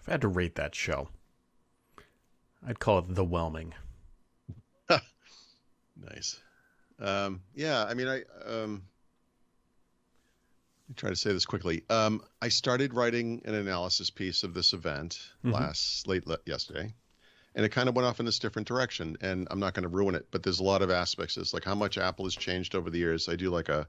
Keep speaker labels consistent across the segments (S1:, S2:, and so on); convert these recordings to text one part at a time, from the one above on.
S1: If I had to rate that show, I'd call it the whelming.
S2: Nice. Yeah, I mean, let me try to say this quickly. I started writing an analysis piece of this event
S1: Mm-hmm.
S2: yesterday, and it kind of went off in this different direction. And I'm not going to ruin it, but there's a lot of aspects. It's like how much Apple has changed over the years. I do like a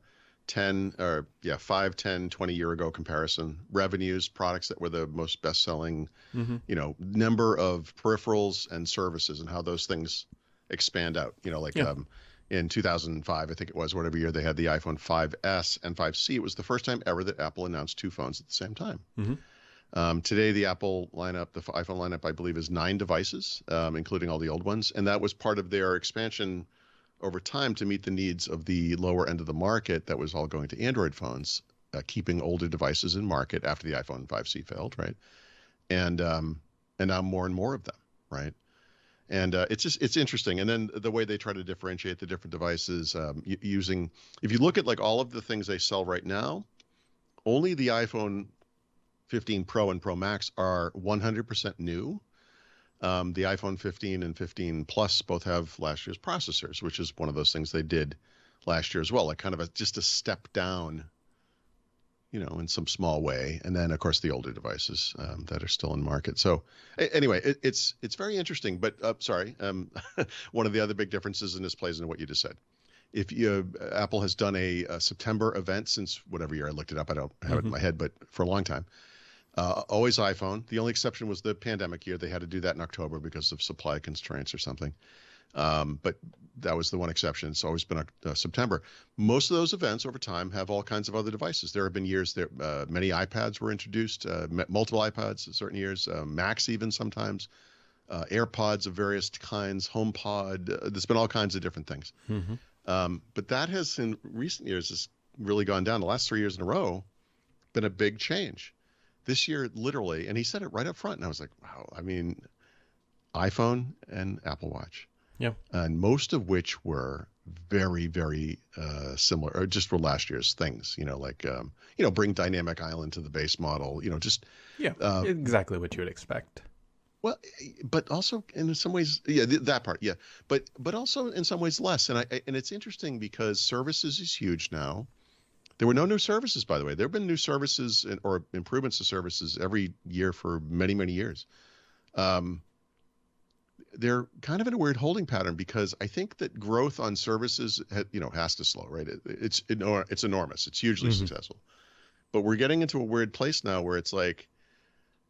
S2: 10 or yeah, 5, 10, 20 year ago comparison. Revenues, products that were the most best selling,
S1: Mm-hmm.
S2: number of peripherals and services and how those things expand out. Like
S1: Yeah.
S2: in 2005, I think it was, whatever year they had the iPhone 5S and 5C. It was the first time ever that Apple announced two phones at the same time.
S1: Mm-hmm.
S2: Today, the Apple lineup, the iPhone lineup, I believe, is 9 devices, including all the old ones. And that was part of their expansion over time to meet the needs of the lower end of the market that was all going to Android phones, keeping older devices in market after the iPhone 5C failed, right? And now more and more of them, right? And it's interesting. And then the way they try to differentiate the different devices using, if you look at like all of the things they sell right now, only the iPhone 15 Pro and Pro Max are 100% new. The iPhone 15 and 15 Plus both have last year's processors, which is one of those things they did last year as well, like kind of just a step down, in some small way. And then, of course, the older devices that are still in market. So anyway, it's very interesting. But sorry, one of the other big differences, and this plays into what you just said. If Apple has done a September event since whatever year I looked it up, I don't have it in my head, but for a long time. Always iPhone. The only exception was the pandemic year. They had to do that in October because of supply constraints or something. But that was the one exception. It's always been September. Most of those events over time have all kinds of other devices. There have been years that many iPads were introduced, multiple iPads in certain years, Macs even sometimes, AirPods of various kinds, HomePod. There's been all kinds of different things.
S1: Mm-hmm.
S2: But that has, in recent years, has really gone down. The last 3 years in a row, been a big change. This year, literally, and he said it right up front, and I was like, wow, I mean, iPhone and Apple Watch.
S1: Yeah.
S2: And most of which were very, very similar, or just were last year's things, like, bring Dynamic Island to the base model, just.
S1: Yeah.
S2: Uh,
S1: Exactly what you would expect.
S2: well, but also in some ways, yeah, that part, yeah, but also in some ways less. And it's interesting because services is huge now. There were no new services, by the way. There have been new services or improvements to services every year for many, many years. Um, they're kind of in a weird holding pattern because I think that growth on services, has to slow, right? It's enormous. It's hugely
S1: Mm-hmm.
S2: successful. But we're getting into a weird place now where it's like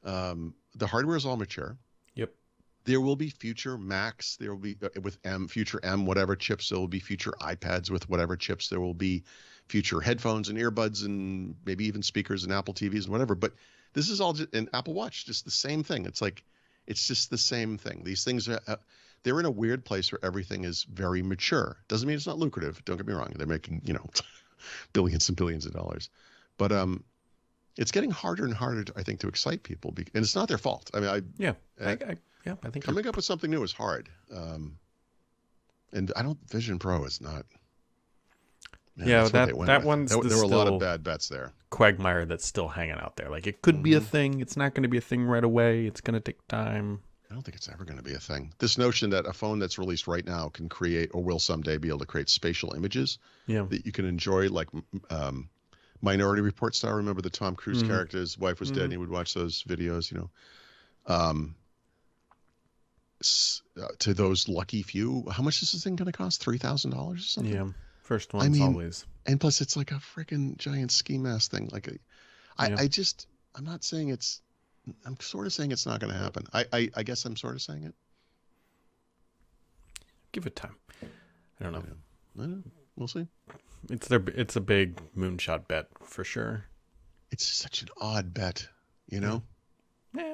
S2: the hardware is all mature.
S1: Yep.
S2: There will be future Macs. There will be with future M, whatever chips. There will be future iPads with whatever chips. There will be future headphones and earbuds and maybe even speakers and Apple TVs and whatever. But this is all just an Apple Watch, just the same thing. It's like, it's just the same thing. These things are, they're in a weird place where everything is very mature. Doesn't mean it's not lucrative. Don't get me wrong. They're making, billions and billions of dollars. But it's getting harder and harder, I think, to excite people. And it's not their fault. I mean,
S1: Yeah. I think
S2: coming up with something new is hard. And Vision Pro is not. Man,
S1: yeah,
S2: that's what they
S1: that
S2: went
S1: that
S2: with.
S1: one's
S2: There were a lot of
S1: still
S2: bad bets there.
S1: quagmire that's still hanging out there. Like, it could be a
S2: Mhm.
S1: thing. It's not going to be a thing right away. It's going to take time.
S2: I don't think it's ever going to be a thing. This notion that a phone that's released right now can create, or will someday be able to create, spatial images
S1: Yeah.
S2: that you can enjoy, like Minority Report style. Remember the Tom Cruise
S1: Mhm.
S2: character? His wife was dead, and he would watch those videos. Um, to those lucky few, how much is this thing going to cost? $3,000 or something?
S1: Yeah. First
S2: I
S1: one's
S2: mean,
S1: always.
S2: and plus it's like a freaking giant ski mask thing. Like,
S1: Yeah.
S2: I'm not saying it's. I'm sort of saying it's not going to happen. I guess I'm sort of saying it.
S1: Give it time. I don't know.
S2: I don't know. We'll see.
S1: It's a big moonshot bet for sure.
S2: It's such an odd bet, you know.
S1: Yeah. I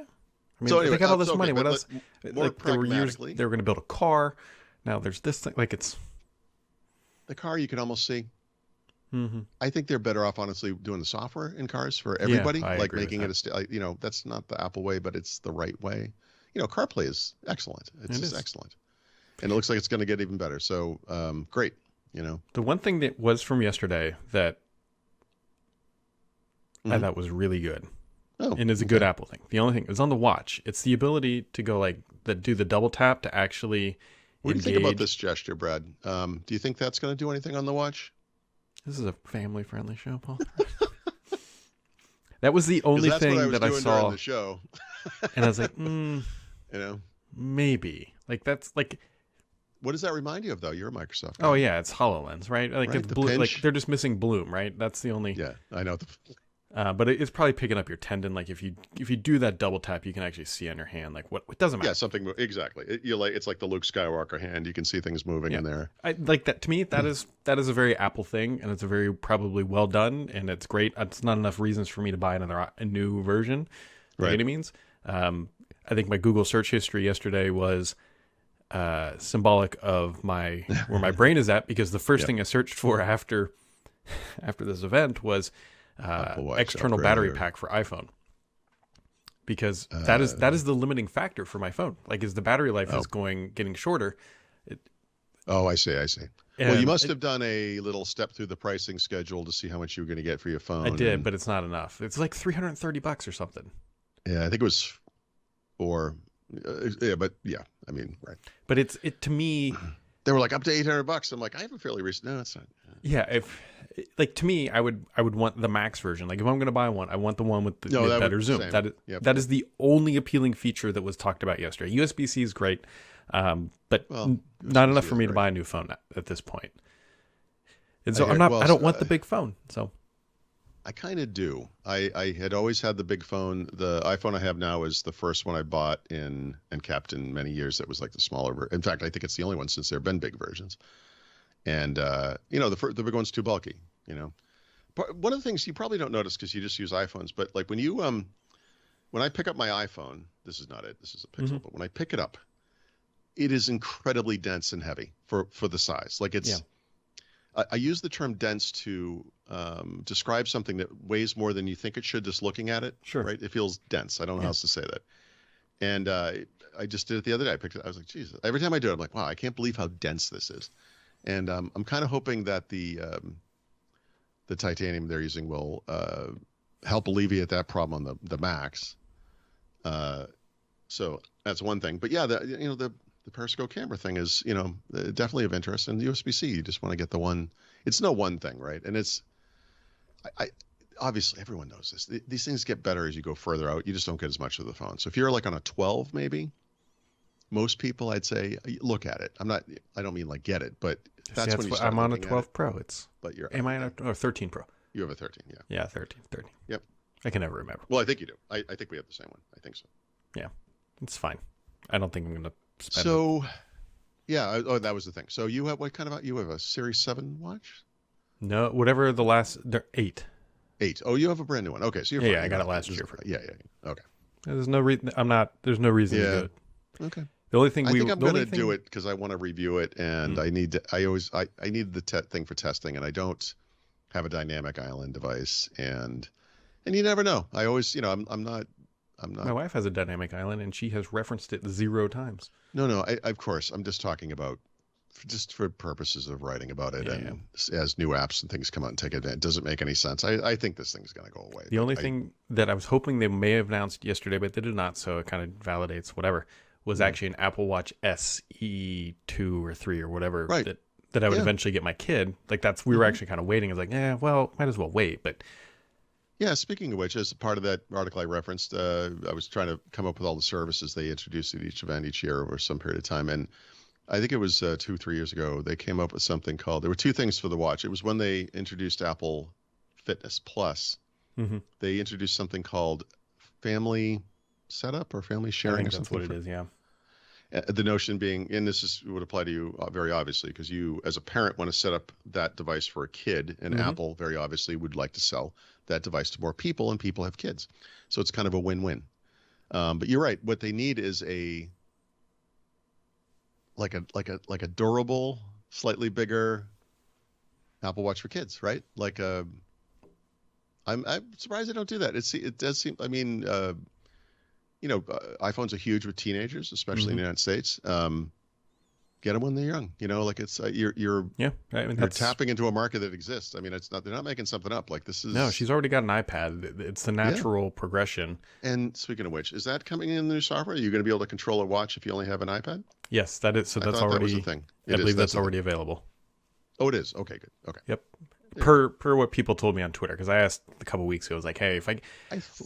S1: mean,
S2: So anyway,
S1: they got all this
S2: okay,
S1: money.
S2: but
S1: What else?
S2: more
S1: Like, there were years
S2: pragmatically,
S1: they were going to build a car. Now there's this thing. Like, it's.
S2: the car you can almost see.
S1: Mm-hmm.
S2: I think they're better off, honestly, doing the software in cars for everybody,
S1: I
S2: like
S1: agree with
S2: making
S1: that.
S2: it that's not the Apple way, but it's the right way. CarPlay is excellent. It's
S1: It
S2: just
S1: is.
S2: excellent, and it looks like it's going to get even better. So, great.
S1: The one thing that was from yesterday that I
S2: Mhm.
S1: thought was really good
S2: Oh,
S1: and is a
S2: okay.
S1: good Apple thing. The only thing is on the watch. It's the ability to go like do the double tap to actually
S2: What do you think about
S1: engage.
S2: this gesture, Brad? Do you think that's going to do anything on the watch?
S1: This is a family-friendly show, Paul. That was the
S2: Because
S1: only
S2: that's what I
S1: thing
S2: was
S1: that I
S2: doing during
S1: saw,
S2: the show.
S1: and I was like,
S2: You know,
S1: maybe. Like that's like,
S2: what does that remind you of, though? You're a Microsoft
S1: oh
S2: guy.
S1: yeah, it's HoloLens, right? Like
S2: Right,
S1: it's
S2: the
S1: blue. Like
S2: pinch.
S1: they're just missing Bloom, right? That's the only.
S2: Yeah, I know.
S1: But it's probably picking up your tendon. Like if you do that double tap, you can actually see on your hand. Like what? It doesn't matter.
S2: Yeah, something exactly. It's like the Luke Skywalker hand. You can see things moving in there.
S1: I like that. To me, that is a very Apple thing, and it's a very probably well done, and it's great. It's not enough reasons for me to buy a new version, by
S2: Right.
S1: any means. I think my Google search history yesterday was symbolic of where my brain is at, because the first thing I searched for after this event was
S2: Apple Watch
S1: external
S2: upgrade
S1: battery
S2: or-
S1: pack for iPhone. Because that is the limiting factor for my phone. Like, as the battery life is getting shorter.
S2: Oh, I see. Well, you
S1: And
S2: must have done a little step through the pricing schedule to see how much you were going to get for your phone.
S1: I did, but it's not enough. It's like $330 or something.
S2: Yeah, I think it was yeah, but yeah, I mean, right.
S1: But to me,
S2: They were like up to $800. I'm like, I have a fairly recent. No, it's not.
S1: yeah. If like to me, I would want the Max version. Like if I'm going to buy one, I want the one with the
S2: No, that
S1: better
S2: would-
S1: zoom.
S2: same. Yep.
S1: That is the only appealing feature that was talked about yesterday. USB-C is great, but
S2: Well,
S1: not enough
S2: USB-C
S1: for me
S2: is
S1: to
S2: great.
S1: buy a new phone at this point. And so
S2: hear-
S1: I'm not.
S2: well,
S1: I don't want the big phone. So
S2: I kind of do. I had always had the big phone. The iPhone I have now is the first one I bought and kept in many years. That was like the smaller. In fact, I think it's the only one since there have been big versions. And the big one's too bulky. One of the things you probably don't notice because you just use iPhones, but like when I pick up my iPhone, this is not it. This is a Pixel, but when I pick it up, it is incredibly dense and heavy for the size. Like it's.
S1: Yeah.
S2: I use the term dense to describe something that weighs more than you think it should just looking at it.
S1: Sure.
S2: Right? It feels dense. I don't know how else to say that. And I just did it the other day. I picked it. I was like, Jesus. Every time I do it, I'm like, wow, I can't believe how dense this is. And I'm kind of hoping that the titanium they're using will help alleviate that problem on the Max. So that's one thing. But yeah, the periscope camera thing is, definitely of interest. And the USB-C, you just want to get the one. It's no one thing, right? And it's, I obviously everyone knows this. These things get better as you go further out. You just don't get as much of the phone. So if you're like on a 12, maybe, most people, I'd say, look at it. I don't mean like get it, but that's when you start
S1: I'm on a
S2: looking at
S1: 12
S2: it.
S1: Pro. It's
S2: But you're.
S1: am I on a 13 Pro?
S2: You have a 13, yeah.
S1: Yeah, 13.
S2: Yep.
S1: I can never remember.
S2: Well, I think you do. I think we have the same one. I think so.
S1: Yeah, it's fine. I don't think I'm going to spend.
S2: So, yeah. Oh, that was the thing. So you have you have a Series 7 watch?
S1: No, whatever the last 8.
S2: 8. Oh, you have a brand new one. Okay, so you're
S1: Yeah,
S2: fine.
S1: I got it last year.
S2: Yeah. Okay.
S1: There's no reason. There's no reason to
S2: Yeah.
S1: do it.
S2: Okay.
S1: The only thing
S2: I think I'm going to
S1: thing,
S2: do it because I want to review it, and I need to. I need the thing for testing, and I don't have a dynamic island device, and you never know. I always, I'm not.
S1: My wife has a dynamic island, and she has referenced it 0 times.
S2: No. Of course, I'm just talking about just for purposes of writing about it, and as new apps and things come out and take it doesn't make any sense. I think this thing's going to go away.
S1: The only thing that I was hoping they may have announced yesterday, but they did not, so it kind of validates whatever, was actually an Apple Watch SE 2 or 3 or whatever that I would eventually get my kid. Like we were actually kind of waiting. I was like, well, might as well wait. But
S2: yeah, speaking of which, as a part of that article I referenced, I was trying to come up with all the services they introduced at each event each year over some period of time. And I think it was 2-3 years ago, they came up with something called, there were 2 things for the watch. It was when they introduced Apple Fitness Plus, they introduced something called Family Setup or Family Sharing.
S1: I think
S2: or
S1: that's
S2: something
S1: what it is, yeah.
S2: The notion being, and would apply to you very obviously, because you as a parent want to set up that device for a kid, and Apple very obviously would like to sell that device to more people, and people have kids. So it's kind of a win-win. But you're right. What they need is like a durable, slightly bigger Apple Watch for kids, right? I'm surprised they don't do that. It does seem. I mean, iPhones are huge with teenagers, especially in the United States. Get them when they're young. Like it's you're
S1: I mean,
S2: you're tapping into a market that exists. I mean, they're not making something up. Like this is
S1: no, she's already got an iPad. It's the natural progression.
S2: And speaking of which, is that coming in the new software? Are you going to be able to control a watch if you only have an iPad?
S1: Yes, that is. So that's already.
S2: That was a thing.
S1: I believe that's already available.
S2: Oh, it is. Okay, good. Okay.
S1: Yep. Yeah. Per what people told me on Twitter, because I asked a couple weeks ago, I was like, "Hey,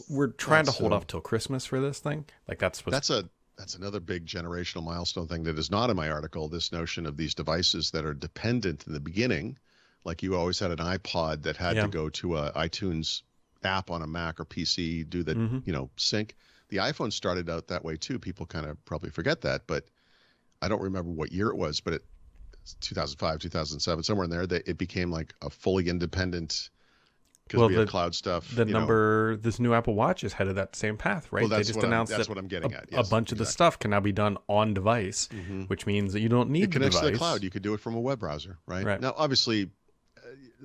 S1: we're trying to hold off till Christmas for this thing, like that's
S2: another big generational milestone thing that is not in my article. This notion of these devices that are dependent in the beginning, like you always had an iPod that had to go to a iTunes app on a Mac or PC, do the sync. The iPhone started out that way too. People kind of probably forget that, but I don't remember what year it was, but it 2005, 2007, somewhere in there, that it became like a fully independent, because we had cloud stuff.
S1: This new Apple Watch is headed that same path, right?
S2: Well,
S1: they just announced
S2: that's what I'm getting at. Yes,
S1: a bunch of the stuff can now be done on device, which means that you don't need the device.
S2: It connects to the cloud. You could do it from a web browser, right? Now, obviously,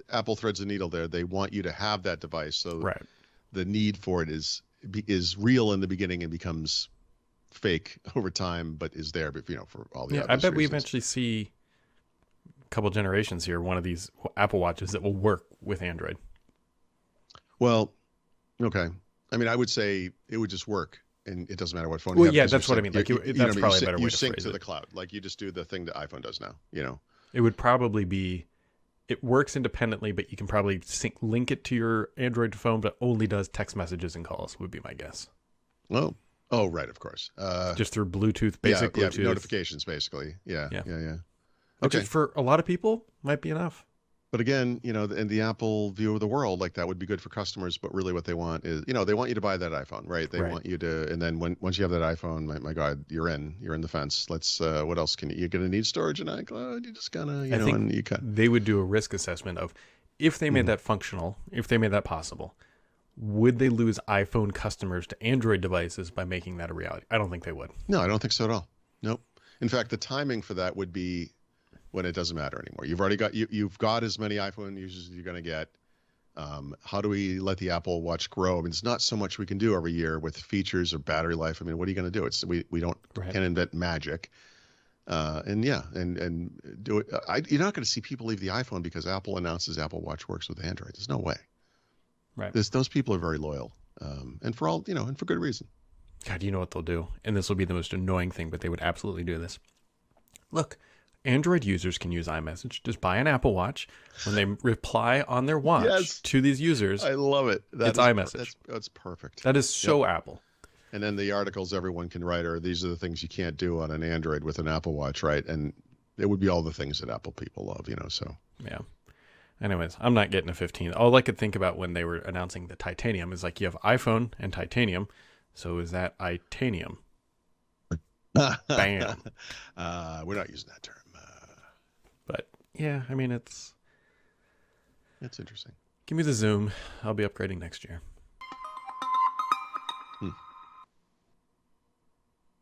S2: Apple threads the needle there. They want you to have that device, so the need for it is real in the beginning and becomes fake over time, but is there, but for all the
S1: I bet we eventually see a couple generations here, one of these Apple Watches that will work with Android.
S2: Well, okay. I mean, I would say it would just work, and it doesn't matter what phone you have.
S1: Yeah, that's what I mean. Like, that's probably a better way to phrase it.
S2: You sync to the cloud. Like, you just do the thing that iPhone does now,
S1: It would probably be, it works independently, but you can probably link it to your Android phone, but only does text messages and calls, would be my guess.
S2: Oh, right, of course.
S1: Just through Bluetooth, Bluetooth.
S2: Notifications, basically. Yeah.
S1: Which is, for a lot of people, might be enough.
S2: But again, in the Apple view of the world, like that would be good for customers. But really what they want is, they want you to buy that iPhone, right? They want you to, and then once you have that iPhone, my God, you're in the fence. What else you're going to need storage in iCloud. You just gotta,
S1: I think they would do a risk assessment of if they made that functional, if they made that possible, would they lose iPhone customers to Android devices by making that a reality? I don't think they would.
S2: No, I don't think so at all. Nope. In fact, the timing for that would be when it doesn't matter anymore. You've already got you've got as many iPhone users as you're going to get. How do we let the Apple Watch grow? I mean, it's not so much we can do every year with features or battery life. I mean, what are you going to do? We don't can't invent magic. And do it. You're not going to see people leave the iPhone because Apple announces Apple Watch works with Android. There's no way.
S1: Right.
S2: Those people are very loyal, and for all and for good reason.
S1: God, you know what they'll do, and this will be the most annoying thing, but they would absolutely do this. Look. Android users can use iMessage. Just buy an Apple Watch. When they reply on their watch to these users,
S2: I love it.
S1: It's iMessage.
S2: That's perfect.
S1: That is so Apple.
S2: And then the articles everyone can write are, these are the things you can't do on an Android with an Apple Watch, right? And it would be all the things that Apple people love, so.
S1: Yeah. Anyways, I'm not getting a 15. All I could think about when they were announcing the titanium is like, you have iPhone and titanium. So is that itanium? Bam.
S2: We're not using that term.
S1: But yeah, I mean, it's
S2: interesting.
S1: Give me the Zoom. I'll be upgrading next year.